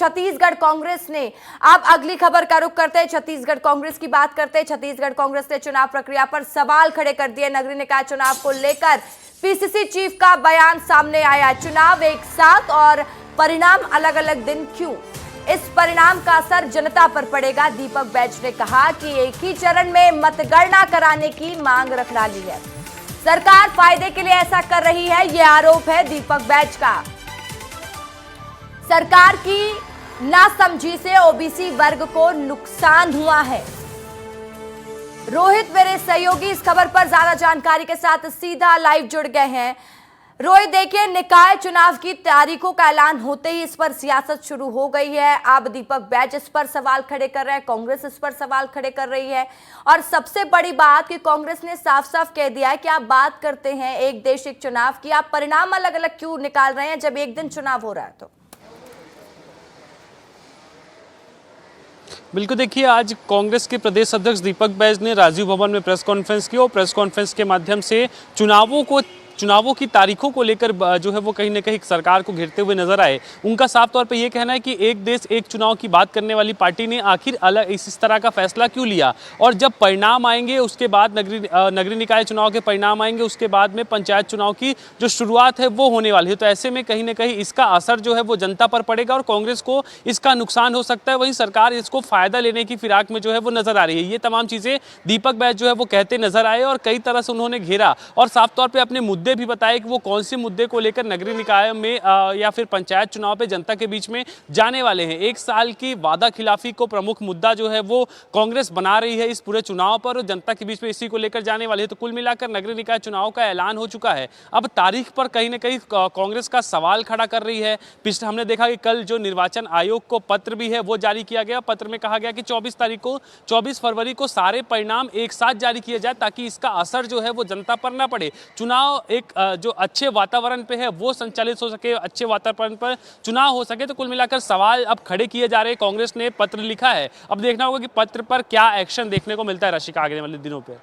छत्तीसगढ़ कांग्रेस ने, अब अगली खबर का रुख करते हैं, छत्तीसगढ़ कांग्रेस की बात करते हैं। छत्तीसगढ़ कांग्रेस ने चुनाव प्रक्रिया पर सवाल खड़े कर दिए। नगरीय निकाय चुनाव को लेकर पीसीसी चीफ का बयान सामने आया। चुनाव एक साथ और परिणाम अलग अलग दिन क्यों? इस परिणाम का असर जनता पर पड़ेगा। दीपक बैज ने कहा कि एक ही चरण में मतगणना कराने की मांग रख डाली है। सरकार फायदे के लिए ऐसा कर रही है, यह आरोप है दीपक बैज का। सरकार की नासमझी से ओबीसी वर्ग को नुकसान हुआ है। रोहित मेरे सहयोगी इस खबर पर ज्यादा जानकारी के साथ सीधा लाइव जुड़ गए हैं। रोहित, देखिए, निकाय चुनाव की तारीखों का ऐलान होते ही इस पर सियासत शुरू हो गई है। अब दीपक बैज इस पर सवाल खड़े कर रहे हैं, कांग्रेस इस पर सवाल खड़े कर रही है, और सबसे बड़ी बात कि कांग्रेस ने साफ साफ कह दिया है कि आप बात करते हैं एक देश एक चुनाव की, आप परिणाम अलग अलग क्यों निकाल रहे हैं जब एक दिन चुनाव हो रहा है? तो बिल्कुल, देखिए, आज कांग्रेस के प्रदेश अध्यक्ष दीपक बैज ने राजीव भवन में प्रेस कॉन्फ्रेंस की और प्रेस कॉन्फ्रेंस के माध्यम से चुनावों की तारीखों को लेकर जो है वो कहीं ना कहीं सरकार को घेरते हुए नजर आए। उनका साफ तौर पे ये कहना है कि एक देश एक चुनाव की बात करने वाली पार्टी ने आखिर अलग इस तरह का फैसला क्यों लिया, और जब परिणाम आएंगे उसके बाद नगरीय निकाय चुनाव के परिणाम आएंगे, उसके बाद में पंचायत चुनाव की जो शुरुआत है वो होने वाली है। तो ऐसे में कहीं ना कहीं इसका असर जो है वो जनता पर पड़ेगा और कांग्रेस को इसका नुकसान हो सकता है। वहीं सरकार इसको फायदा लेने की फिराक में जो है वो नजर आ रही है। ये तमाम चीजें दीपक बैज जो है वो कहते नजर आए और कई तरह से उन्होंने घेरा और साफ तौर पर अपने मुद्दे भी बताया कि वो कौन से मुद्दे को लेकर नगरीय निकाय में या फिर पंचायत चुनाव पे जनता के बीच में जाने वाले हैं। एक साल की वादा खिलाफी को प्रमुख मुद्दा जो है वो कांग्रेस बना रही है इस पूरे चुनाव पर, और जनता के बीच में इसी को लेकर जाने वाली है। तो कुल मिलाकर नगरीय निकाय चुनाव का ऐलान हो चुका है। अब तारीख पर कहीं ना कहीं कांग्रेस का सवाल खड़ा कर रही है। पिछले हमने देखा कि कल जो निर्वाचन आयोग को पत्र भी है वो जारी किया गया। पत्र में कहा गया कि 24 फरवरी को सारे परिणाम एक साथ जारी किए जाए ताकि इसका असर जो है वो जनता पर ना पड़े। चुनाव एक जो अच्छे वातावरण पे है वो संचालित हो सके, अच्छे वातावरण पर चुनाव हो सके। तो कुल मिलाकर सवाल अब खड़े किए जा रहे हैं। कांग्रेस ने पत्र लिखा है, अब देखना होगा कि पत्र पर क्या एक्शन देखने को मिलता है रशिका आगे वाले दिनों पे।